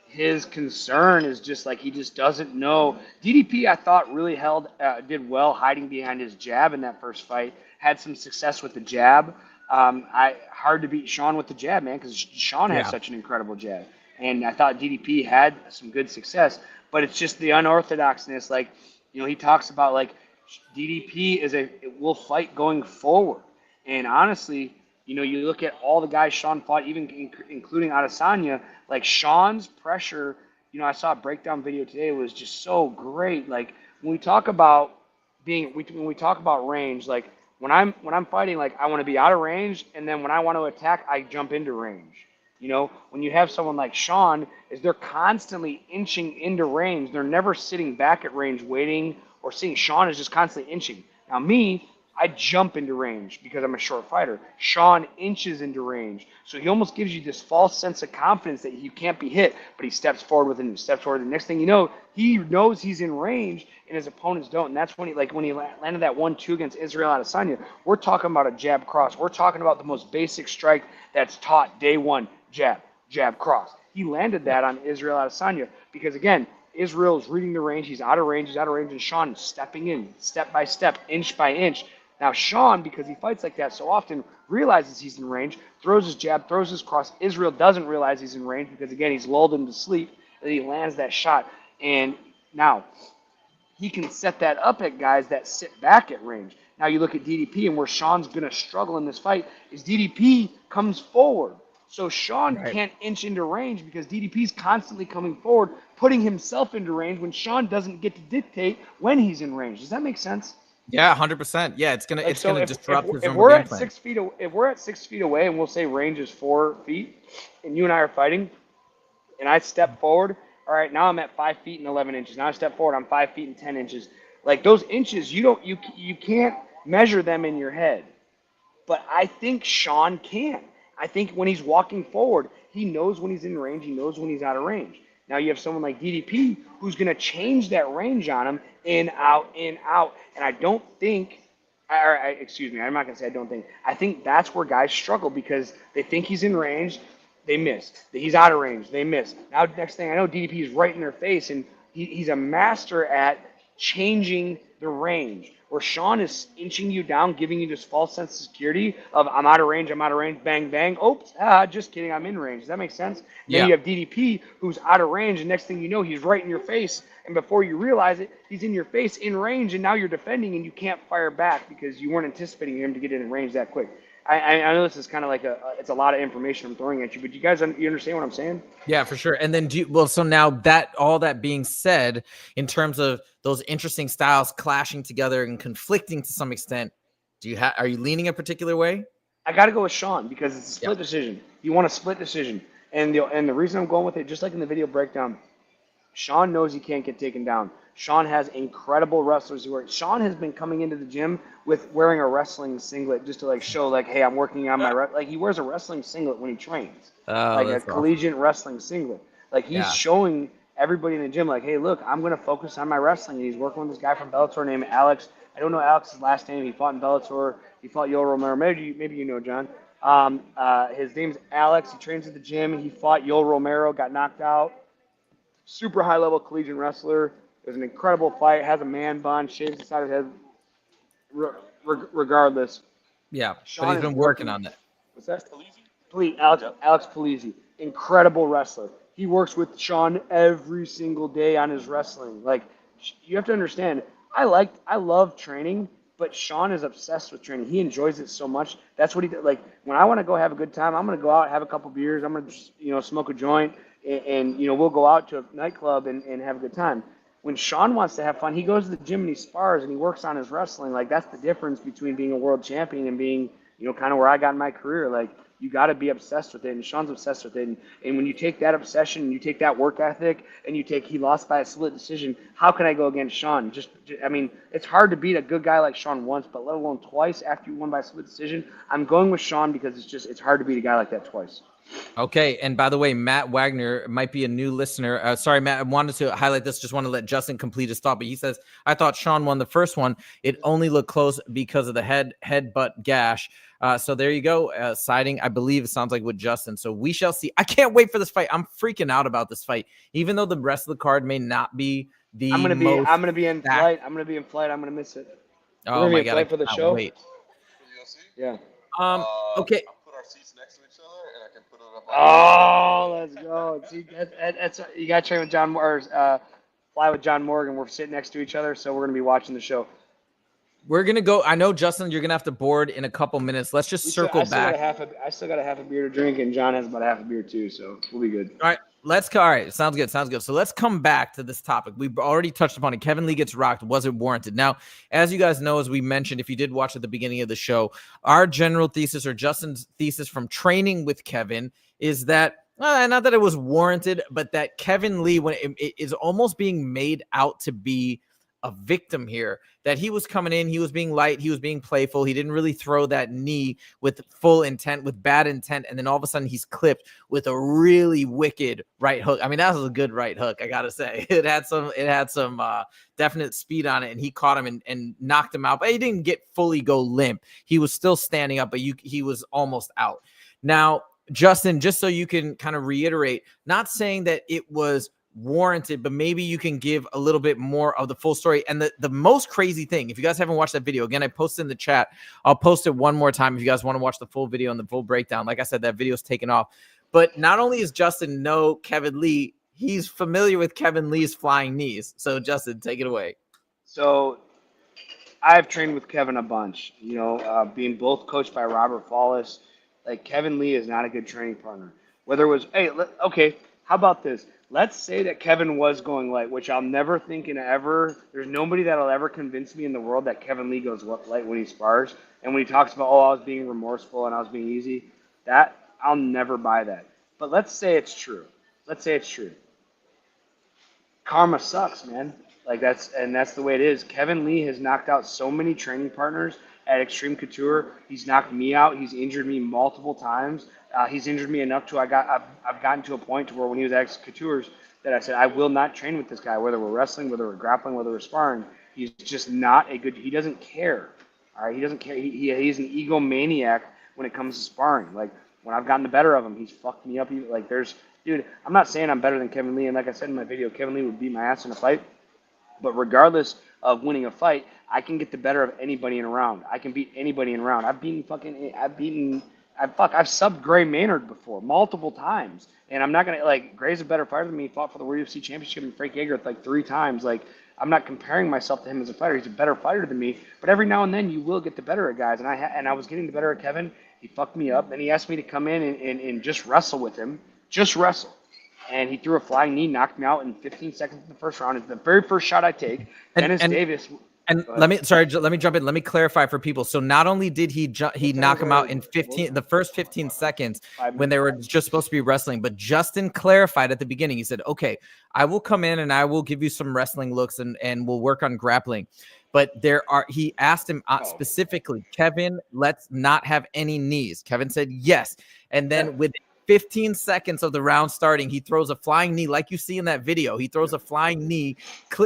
his concern is just like he just doesn't know. DDP, I thought, really did well hiding behind his jab in that first fight. Had some success with the jab. Hard to beat Sean with the jab, man, because Sean has such an incredible jab. And I thought DDP had some good success, but it's just the unorthodoxness. Like, he talks about like DDP will fight going forward. And honestly, you look at all the guys Sean fought, even including Adesanya, like Sean's pressure. I saw a breakdown video today. It was just so great. Like when we talk about when we talk about range, like when I'm fighting, like I want to be out of range, and then when I want to attack, I jump into range. When you have someone like Sean, is they're constantly inching into range. They're never sitting back at range waiting or seeing. Sean is just constantly inching. Now me, I jump into range because I'm a short fighter. Sean inches into range. So he almost gives you this false sense of confidence that you can't be hit, but he steps forward with him, steps forward. The next thing you know, he knows he's in range and his opponents don't. And that's when he landed that 1-2 against Israel Adesanya. We're talking about a jab cross. We're talking about the most basic strike that's taught day one. Jab, cross. He landed that on Israel Adesanya because, again, Israel's reading the range. He's out of range, and Sean is stepping in, step by step, inch by inch. Now, Sean, because he fights like that so often, realizes he's in range, throws his jab, throws his cross. Israel doesn't realize he's in range because, again, he's lulled him to sleep, and he lands that shot. And now he can set that up at guys that sit back at range. Now, you look at DDP, and where Sean's going to struggle in this fight is DDP comes forward. So Sean can't inch into range because DDP's constantly coming forward, putting himself into range when Sean doesn't get to dictate when he's in range. Does that make sense? Yeah, 100%. Yeah, it's gonna disrupt his if normal we're game at plan. 6 feet, if we're at 6 feet away, and we'll say range is 4 feet, and you and I are fighting, and I step forward. All right, now I'm at 5 feet and 11 inches. Now I step forward, I'm 5 feet and 10 inches. Like those inches, you can't measure them in your head, but I think Sean can. I think when he's walking forward, he knows when he's in range. He knows when he's out of range. Now you have someone like DDP who's going to change that range on him in, out, in, out. And I don't think, excuse me, I'm not going to say I don't think. I think that's where guys struggle because they think he's in range, they miss. He's out of range, they miss. Now next thing I know, DDP is right in their face, and he's a master at changing the range. Where Sean is inching you down, giving you this false sense of security of I'm out of range, bang, bang. Oops, just kidding, I'm in range. Does that make sense? And then you have DDP who's out of range, and next thing you know, he's right in your face. And before you realize it, he's in your face, in range, and now you're defending, and you can't fire back because you weren't anticipating him to get in range that quick. I know this is kind of like it's a lot of information I'm throwing at you, but you guys, you understand what I'm saying? Yeah, for sure. And then so now that all that being said, in terms of those interesting styles clashing together and conflicting to some extent, are you leaning a particular way? I got to go with Sean because it's a split decision. You want a split decision, and the reason I'm going with it, just like in the video breakdown, Sean knows he can't get taken down. Sean has incredible wrestlers Sean has been coming into the gym with wearing a wrestling singlet just to show hey, I'm working on my he wears a wrestling singlet when he trains. A collegiate wrestling singlet. He's showing everybody in the gym hey, look, I'm going to focus on my wrestling. And he's working with this guy from Bellator named Alex. I don't know Alex's last name. He fought in Bellator. He fought Yoel Romero. Maybe you know, John. His name's Alex. He trains at the gym. He fought Yoel Romero, got knocked out. Super high-level collegiate wrestler. It was an incredible fight. Has a man bun, shaves the side of his head. Regardless. Yeah, Sean but he's been working on that. What's that? Alex Plessis. Incredible wrestler. He works with Sean every single day on his wrestling. You have to understand, I love training, but Sean is obsessed with training. He enjoys it so much. That's what he does. When I want to go have a good time, I'm going to go out, have a couple beers. I'm going to smoke a joint, and we'll go out to a nightclub and have a good time. When Sean wants to have fun, he goes to the gym and he spars and he works on his wrestling. That's the difference between being a world champion and being, kind of where I got in my career. You got to be obsessed with it, and Sean's obsessed with it. And when you take that obsession and you take that work ethic and he lost by a split decision, how can I go against Sean? It's hard to beat a good guy like Sean once, but let alone twice after you won by a split decision. I'm going with Sean because it's hard to beat a guy like that twice. Okay, and by the way, Matt Wagner might be a new listener. Sorry, Matt, I wanted to highlight this. Just want to let Justin complete his thought, but he says, I thought Sean won the first one. It only looked close because of the headbutt gash. So there you go. Siding, I believe it sounds like with Justin. So we shall see. I can't wait for this fight. I'm freaking out about this fight, even though the rest of the card may not be the I'm gonna be in flight. I'm gonna miss it. Oh my God! For the show. Wait. Yeah. Okay. Put our seats next to each other, and I can put it up. Let's go. See, that's you got to train with John or fly with John Morgan. We're sitting next to each other, so we're gonna be watching the show. We're gonna go. I know, Justin, you're gonna have to board in a couple minutes. Let's just circle I still got back. I still got a half a beer to drink, and John has about a half a beer too, so we'll be good. All right, let's go. All right, sounds good. Sounds good. So let's come back to this topic. We've already touched upon it. Kevin Lee gets rocked. Was it warranted? Now, as you guys know, as we mentioned, if you did watch at the beginning of the show, our general thesis, or Justin's thesis from training with Kevin, is that not that it was warranted, but that Kevin Lee, when it is almost being made out to be a victim here, that he was coming in, he was being light, he was being playful, he didn't really throw that knee with full intent, with bad intent, and then all of a sudden he's clipped with a really wicked right hook. I mean, that was a good right hook, I gotta say. It had some definite speed on it, and he caught him and knocked him out, but he didn't get fully go limp. He was still standing up, but he was almost out. Now, Justin, just so you can kind of reiterate, not saying that it was warranted, but maybe you can give a little bit more of the full story. And the most crazy thing, if you guys haven't watched that video, again, I posted in the chat, I'll post it one more time if you guys want to watch the full video and the full breakdown. Like I said, that video is taken off. But not only is Justin know Kevin Lee, he's familiar with Kevin Lee's flying knees. So Justin, take it away. So I've trained with Kevin a bunch, being both coached by Robert Follis. Like, Kevin Lee is not a good training partner. Whether it was, okay, how about this? Let's say that Kevin was going light, which I'll never think there's nobody that'll ever convince me in the world that Kevin Lee goes light when he spars. And when he talks about, I was being remorseful and I was being easy, that I'll never buy that. But let's say it's true. Karma sucks, man. That's the way it is. Kevin Lee has knocked out so many training partners at Extreme Couture. He's knocked me out. He's injured me multiple times. He's injured me enough to I've gotten to a point to where when he was at Coutures that I said I will not train with this guy, whether we're wrestling, whether we're grappling, whether we're sparring. He's just not a good. He doesn't care. All right, he doesn't care. He's an egomaniac when it comes to sparring. Like, when I've gotten the better of him, he's fucked me up. Dude, I'm not saying I'm better than Kevin Lee, and like I said in my video, Kevin Lee would beat my ass in a fight. But regardless of winning a fight, I can get the better of anybody in a round. I can beat anybody in a round. I've subbed Gray Maynard before multiple times, and I'm not gonna Gray's a better fighter than me. He fought for the World UFC Championship and Frank Yeager 3 times. I'm not comparing myself to him as a fighter. He's a better fighter than me. But every now and then you will get the better of guys, and I was getting the better of Kevin. He fucked me up, and he asked me to come in and just wrestle with him, and he threw a flying knee, knocked me out in 15 seconds in the first round. It's the very first shot I take. Dennis Davis. And let me jump in. Let me clarify for people. So not only did he knock him out in the first 15 seconds when they were just supposed to be wrestling, but Justin clarified at the beginning. He said, okay, I will come in and I will give you some wrestling looks and we'll work on grappling. But he asked him specifically, Kevin, let's not have any knees. Kevin said yes. And then within 15 seconds of the round starting, he throws a flying knee like you see in that video. He throws a flying knee,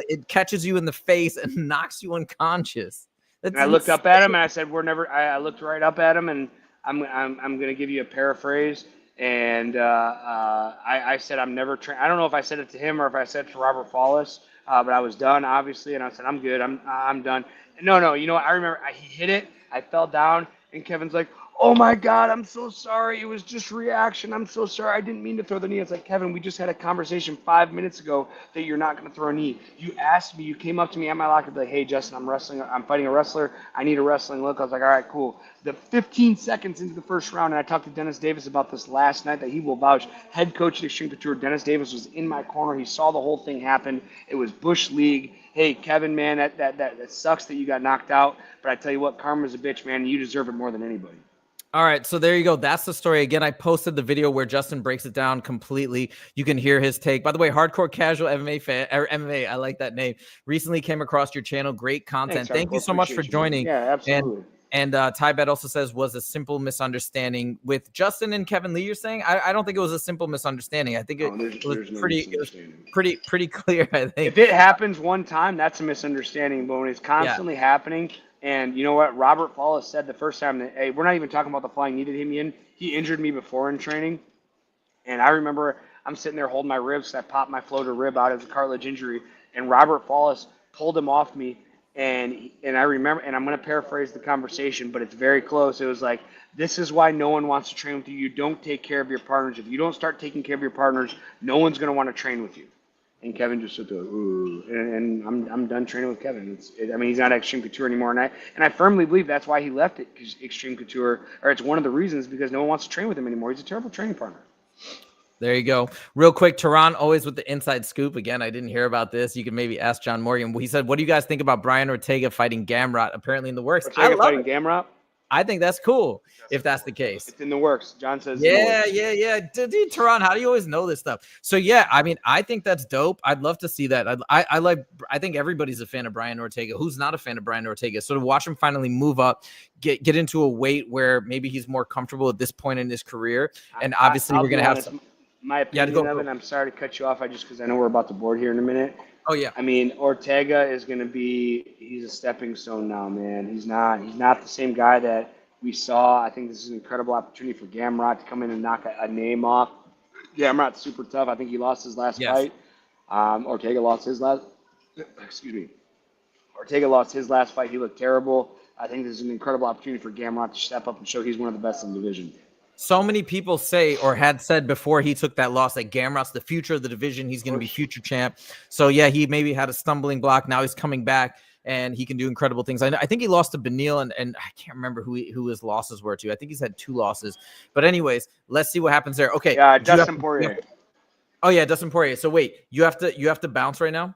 it catches you in the face and knocks you unconscious. I looked up at him and I said, I looked right up at him, and I'm going to give you a paraphrase. And I said, I'm never trained. I don't know if I said it to him or if I said it to Robert Follis, but I was done, obviously. And I said, I'm good. I'm done. No, you know what? I remember he hit it. I fell down, and Kevin's like, oh my God, I'm so sorry. It was just reaction. I'm so sorry. I didn't mean to throw the knee. It's like, Kevin, we just had a conversation 5 minutes ago that you're not going to throw a knee. You asked me, you came up to me at my locker, like, hey, Justin, I'm fighting a wrestler. I need a wrestling look. I was like, all right, cool. The 15 seconds into the first round, and I talked to Dennis Davis about this last night that he will vouch. Head coach at Extreme Couture, Dennis Davis, was in my corner. He saw the whole thing happen. It was Bush League. Hey, Kevin, man, that sucks that you got knocked out. But I tell you what, karma's a bitch, man. You deserve it more than anybody. All right, so there you go. That's the story. Again, I posted the video where Justin breaks it down completely. You can hear his take. By the way, Hardcore Casual MMA fan, or MMA, I like that name. Recently came across your channel. Great content. Thank you so much for joining. Yeah, absolutely. And Ty Bet also says, was a simple misunderstanding with Justin and Kevin Lee, you're saying? I don't think it was a simple misunderstanding. I think it was pretty clear, I think. If it happens one time, that's a misunderstanding. But when it's constantly happening, and you know what? Robert Follis said the first time that, hey, we're not even talking about the flying knee that hit me in. He injured me before in training. And I remember I'm sitting there holding my ribs. I popped my floater rib out as a cartilage injury. And Robert Follis pulled him off me. And I remember, and I'm going to paraphrase the conversation, but it's very close. It was like, this is why no one wants to train with you. You don't take care of your partners. If you don't start taking care of your partners, no one's going to want to train with you. And Kevin just stood there, ooh, and I'm done training with Kevin. I mean, he's not at Extreme Couture anymore, and I firmly believe that's why he left it, because Extreme Couture, or it's one of the reasons, because no one wants to train with him anymore. He's a terrible training partner. There you go. Real quick, Tehran always with the inside scoop. Again, I didn't hear about this. You can maybe ask John Morgan. He said, "What do you guys think about Brian Ortega fighting Gamrot? Apparently in the works." Ortega I love fighting it. Gamrot? I think that's cool if that's the case. It's in the works. John says. Yeah. Dude, Tehran, how do you always know this stuff? So yeah, I mean, I think that's dope. I'd love to see that. I think everybody's a fan of Brian Ortega. Who's not a fan of Brian Ortega? So to watch him finally move up, get into a weight where maybe he's more comfortable at this point in his career, and obviously we're gonna have some. My opinion of it, and I'm sorry to cut you off, because I know we're about to board here in a minute. Oh yeah. I mean, Ortega is going to he's a stepping stone now, man. He's not the same guy that we saw. I think this is an incredible opportunity for Gamrot to come in and knock a name off. Gamrot's super tough. I think he lost his last fight. Ortega lost his last, Ortega lost his last fight. He looked terrible. I think this is an incredible opportunity for Gamrot to step up and show he's one of the best in the division. So many people say, or had said before he took that loss, that Gamrot's the future of the division. He's going to be future champ. So yeah, he maybe had a stumbling block. Now he's coming back and he can do incredible things. I think he lost to Beneil, and I can't remember who his losses were to. I think he's had 2 losses. But anyways, let's see what happens there. Okay. Dustin Poirier. Oh yeah, Dustin Poirier. So wait, you have to bounce right now?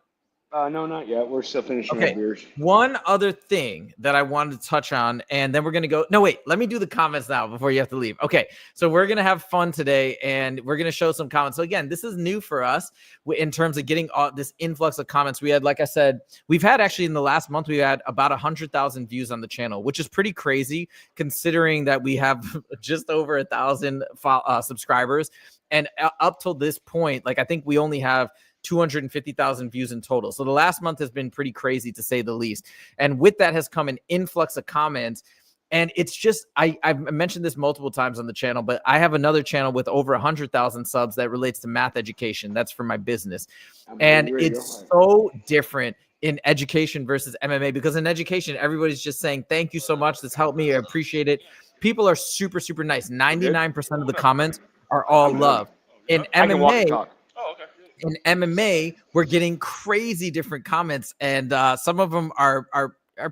No, not yet. We're still finishing our beers. One other thing that I wanted to touch on, and then we're going to go. No, wait. Let me do the comments now before you have to leave. Okay. So we're going to have fun today, and we're going to show some comments. So again, this is new for us in terms of getting this influx of comments. We had, like I said, we've had actually in the last month, we had about 100,000 views on the channel, which is pretty crazy considering that we have just over 1,000 subscribers. And up till this point, like I think we only have 250,000 views in total. So the last month has been pretty crazy to say the least. And with that has come an influx of comments. And it's just, I've mentioned this multiple times on the channel, but I have another channel with over 100,000 subs that relates to math education. That's for my business. And it's so different in education versus MMA, because in education, everybody's just saying, thank you so much. This helped me. I appreciate it. People are super, super nice. 99% of the comments are all love. In MMA, in MMA, we're getting crazy different comments, and some of them are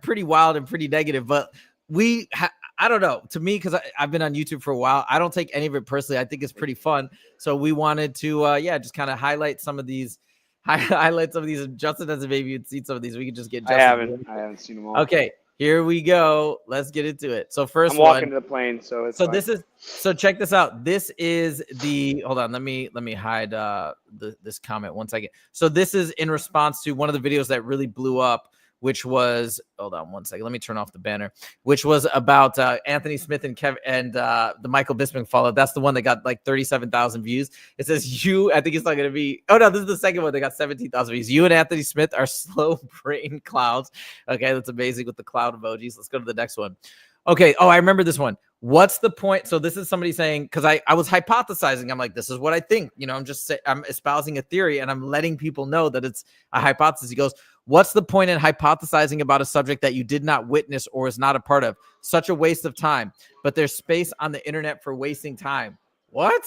pretty wild and pretty negative. But I don't know. To me, because I've been on YouTube for a while, I don't take any of it personally. I think it's pretty fun. So we wanted to, just kind of highlight some of these. Justin doesn't maybe even see some of these. We can just get Justin. I haven't seen them all. Okay, here we go. Let's get into it. So first, I'm walking to the plane, so it's fine. So check this out. This is hold on. Let me hide this comment 1 second. So this is in response to one of the videos that really blew up, which was, hold on 1 second. Let me turn off the banner, which was about Anthony Smith and Kevin and the Michael Bisping follow. That's the one that got like 37,000 views. It says I think it's not going to be, oh no, this is the second one that got 17,000 views. You and Anthony Smith are slow brain clouds. Okay. That's amazing with the cloud emojis. Let's go to the next one. Okay. Oh, I remember this one. What's the point? So this is somebody saying, because I was hypothesizing. I'm like, this is what I think. I'm espousing a theory and I'm letting people know that it's a hypothesis. He goes, what's the point in hypothesizing about a subject that you did not witness or is not a part of? Such a waste of time. But there's space on the internet for wasting time. What?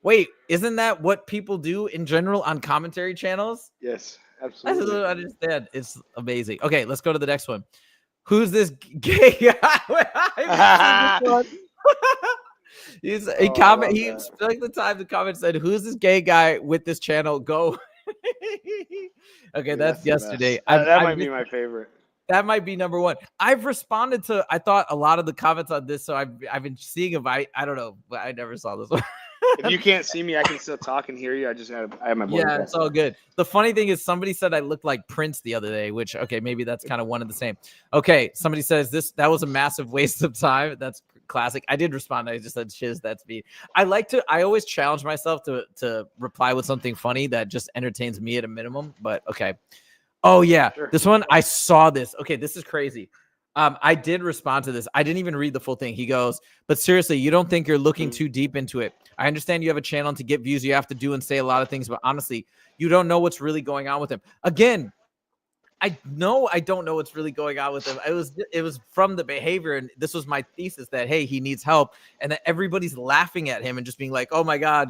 Wait, isn't that what people do in general on commentary channels? Yes, absolutely. I don't understand. It's amazing. Okay, let's go to the next one. Who's this gay guy? He took the time to comment, said, who's this gay guy with this channel? Go. Okay, that's yesterday. That might be my favorite. That might be number one. I've responded to, I thought, a lot of the comments on this, so I've been seeing them. I don't know, but I never saw this one. If you can't see me, I can still talk and hear you. I have my board. Yeah, it's all good. The funny thing is somebody said I looked like Prince the other day, which, okay, maybe that's kind of one of the same. Okay, somebody says that was a massive waste of time. That's classic. I did respond. I just said, shiz, that's me. I always challenge myself to reply with something funny that just entertains me at a minimum, but okay. Oh, yeah. Sure. This one, I saw this. Okay, this is crazy. I did respond to this. I didn't even read the full thing. He goes, but seriously, you don't think you're looking too deep into it. I understand you have a channel to get views. You have to do and say a lot of things, but honestly, you don't know what's really going on with him. Again, I know I don't know what's really going on with him. It was from the behavior, and this was my thesis that, hey, he needs help, and that everybody's laughing at him and just being like, oh my God,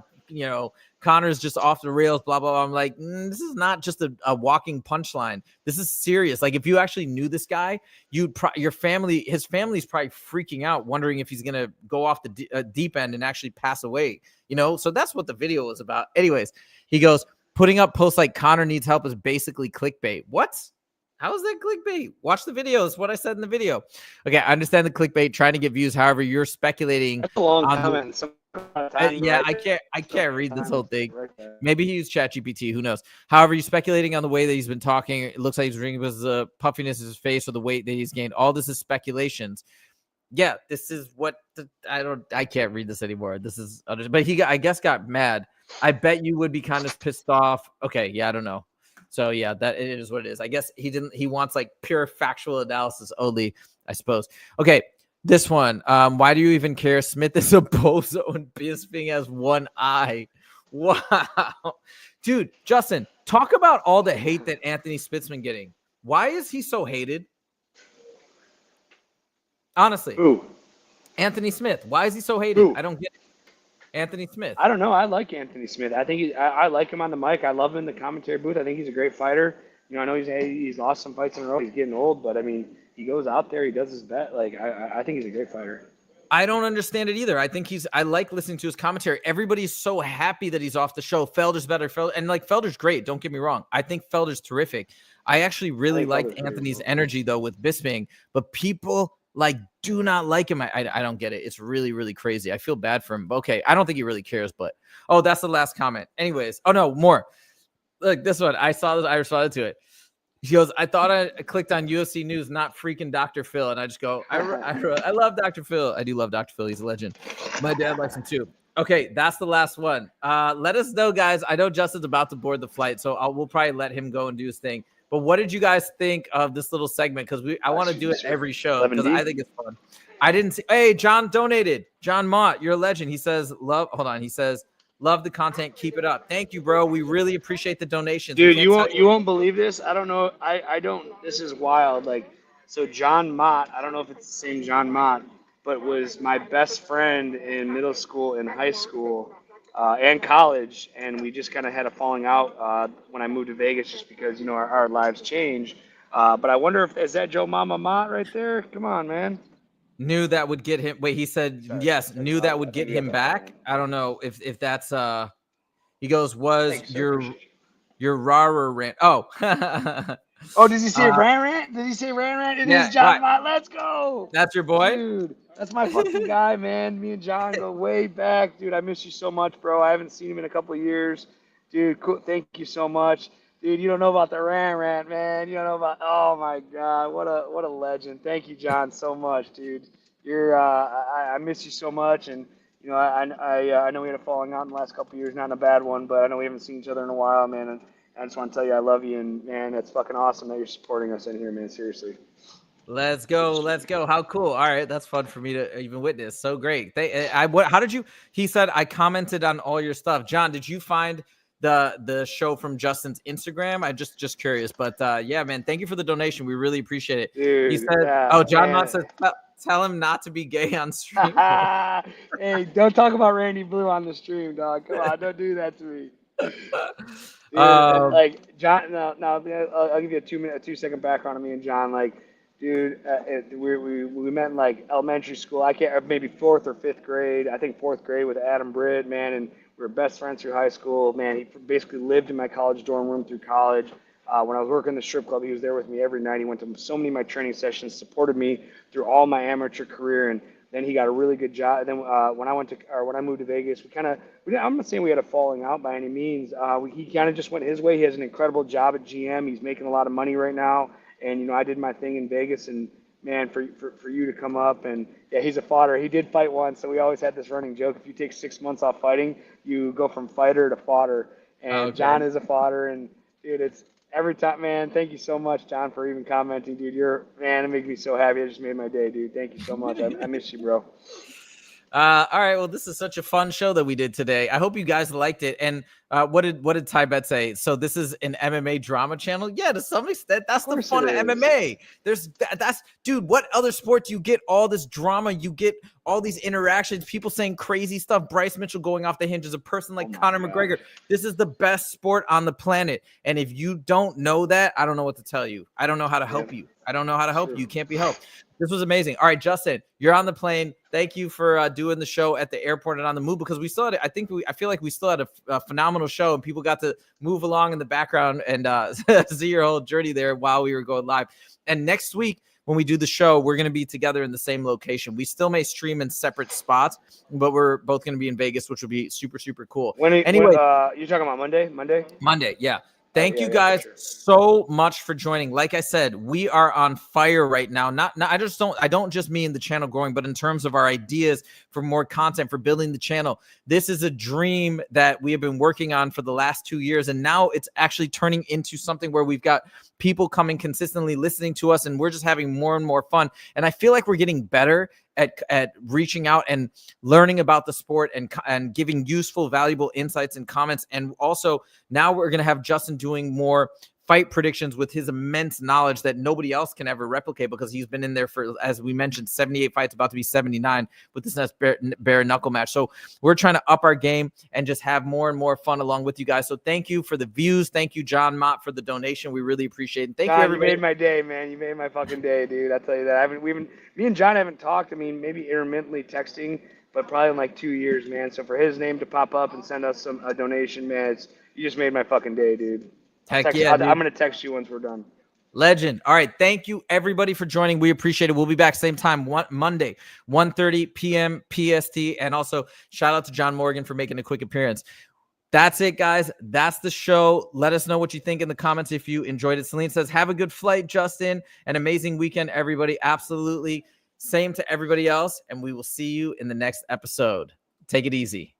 Connor's just off the rails, blah, blah, blah. I'm like, this is not just a walking punchline. This is serious. Like, if you actually knew this guy, his family's probably freaking out, wondering if he's going to go off the deep end and actually pass away, So that's what the video was about. Anyways, he goes, putting up posts like Connor needs help is basically clickbait. What? How is that clickbait? Watch the video. It's what I said in the video. Okay, I understand the clickbait, trying to get views. However, you're speculating. That's a long comment. I can't read this whole thing. Maybe he used ChatGPT. Who knows? However, you're speculating on the way that he's been talking. It looks like he's drinking with the puffiness of his face or the weight that he's gained. All this is speculations. Yeah, this is what I can't read this anymore. This is, but I guess got mad. I bet you would be kind of pissed off. Okay, yeah, I don't know. So yeah, that it is what it is. I guess he wants like pure factual analysis only, I suppose. Okay, this one. Why do you even care? Smith is a bozo and Bisping has one eye. Wow. Dude, Justin, talk about all the hate that Anthony Smith's been getting. Why is he so hated? Honestly. Who? Anthony Smith. Why is he so hated? Who? I don't get it. Anthony Smith. I don't know. I like Anthony Smith. I think I like him on the mic. I love him in the commentary booth. I think he's a great fighter. I know he's lost some fights in a row. He's getting old, but I mean, he goes out there. He does his best. Like I think he's a great fighter. I don't understand it either. I like listening to his commentary. Everybody's so happy that he's off the show. Felder's better. And like Felder's great. Don't get me wrong. I think Felder's terrific. I actually really liked Anthony's energy though with Bisping, but people do not like him. I don't get it. It's really, really crazy. I feel bad for him. But okay, I don't think he really cares, but that's the last comment. Anyways, no, more. Look, this one. I saw this. I responded to it. He goes, I thought I clicked on UFC News, not freaking Dr. Phil. And I just go, I love Dr. Phil. I do love Dr. Phil. He's a legend. My dad likes him too. Okay, that's the last one. Let us know, guys. I know Justin's about to board the flight, so we'll probably let him go and do his thing. But what did you guys think of this little segment? Because I want to do it every show because I think it's fun. I didn't see. Hey, John donated. John Mott, you're a legend. He says, love. Hold on. He says, love the content. Keep it up. Thank you, bro. We really appreciate the donations. Dude, you won't believe this. I don't know. I don't. This is wild. So John Mott. I don't know if it's the same John Mott, but was my best friend in middle school and high school. And college, and we just kind of had a falling out when I moved to Vegas, just because our lives changed. But I wonder is that Joe Mama Mott right there? Come on, man. Knew that would get him. Wait, he said yes. Knew that would get him back. I don't know if that's. He goes, your rara rant? Oh. Oh, did he say rant? Did he say rant? It is John Mott. Let's go. That's your boy, dude. That's my fucking guy, man. Me and John go way back, dude. I miss you so much, bro. I haven't seen him in a couple of years, dude. Cool. Thank you so much, dude. You don't know about the rant, man. You don't know about. Oh my God, what a legend. Thank you, John, so much, dude. You're. I miss you so much, and I know we had a falling out in the last couple of years, not in a bad one, but I know we haven't seen each other in a while, man. And I just want to tell you I love you, and man, it's fucking awesome that you're supporting us in here, man. Seriously. Let's go. How cool. All right. That's fun for me to even witness. So great. How did you, he said, I commented on all your stuff. John, did you find the show from Justin's Instagram? I'm just curious, but yeah, man, thank you for the donation. We really appreciate it. Dude, he said, John Mott says, tell him not to be gay on stream. Hey, don't talk about Randy Blue on the stream, dog. Come on. Don't do that to me. Dude, John, no, I'll give you a 2-second background on me and John. Dude, we met in elementary school. I can't, maybe 4th or 5th grade. I think 4th grade with Adam Britt, man, and we were best friends through high school. Man, he basically lived in my college dorm room through college. When I was working the strip club, he was there with me every night. He went to so many of my training sessions, supported me through all my amateur career, and then he got a really good job. Then when I moved to Vegas, I'm not saying we had a falling out by any means. He kind of just went his way. He has an incredible job at GM. He's making a lot of money right now. And, I did my thing in Vegas, and, man, for you to come up, and, yeah, he's a fighter. He did fight once, so we always had this running joke. If you take 6 months off fighting, you go from fighter to fodder. And okay. John is a fodder, and, dude, it's every time, man, thank you so much, John, for even commenting, dude. Man, it makes me so happy. It just made my day, dude. Thank you so much. I miss you, bro. All right. Well, this is such a fun show that we did today. I hope you guys liked it. And What did Ty Bet say? So this is an MMA drama channel? Yeah, to some extent, that's the fun of MMA. That's dude. What other sport do you get all this drama? You get all these interactions, people saying crazy stuff. Bryce Mitchell going off the hinges, a person like Conor McGregor. This is the best sport on the planet. And if you don't know that, I don't know what to tell you. I don't know how to help you. I don't know how to help you. You can't be helped. This was amazing. All right, Justin, you're on the plane. Thank you for doing the show at the airport and on the move, because we still had, I feel like we still had a phenomenal show, and people got to move along in the background and see your whole journey there while we were going live. And next week, when we do the show, we're going to be together in the same location. We still may stream in separate spots, but we're both going to be in Vegas, which will be super, super cool. Anyway, you're talking about Monday? Monday, yeah. Thank you guys so much for joining. Like I said, we are on fire right now. I don't just mean the channel growing, but in terms of our ideas for more content, for building the channel. This is a dream that we have been working on for the last 2 years. And now it's actually turning into something where we've got people coming consistently listening to us, and we're just having more and more fun. And I feel like we're getting better at reaching out and learning about the sport and giving useful, valuable insights and comments. And also now we're going to have Justin doing more fight predictions with his immense knowledge that nobody else can ever replicate, because he's been in there for, as we mentioned, 78 fights, about to be 79 with this next bare knuckle match. So we're trying to up our game and just have more and more fun along with you guys. So thank you for the views. Thank you, John Mott, for the donation. We really appreciate it. Thank you, everybody. You made my day, man. You made my fucking day, dude. I tell you that. Me and John haven't talked. I mean, maybe intermittently texting, but probably in like 2 years, man. So for his name to pop up and send us a donation, man, you just made my fucking day, dude. I'm going to text you once we're done. Legend. All right. Thank you, everybody, for joining. We appreciate it. We'll be back same time, Monday, 1:30 p.m. PST. And also, shout out to John Morgan for making a quick appearance. That's it, guys. That's the show. Let us know what you think in the comments if you enjoyed it. Celine says, have a good flight, Justin. An amazing weekend, everybody. Absolutely. Same to everybody else. And we will see you in the next episode. Take it easy.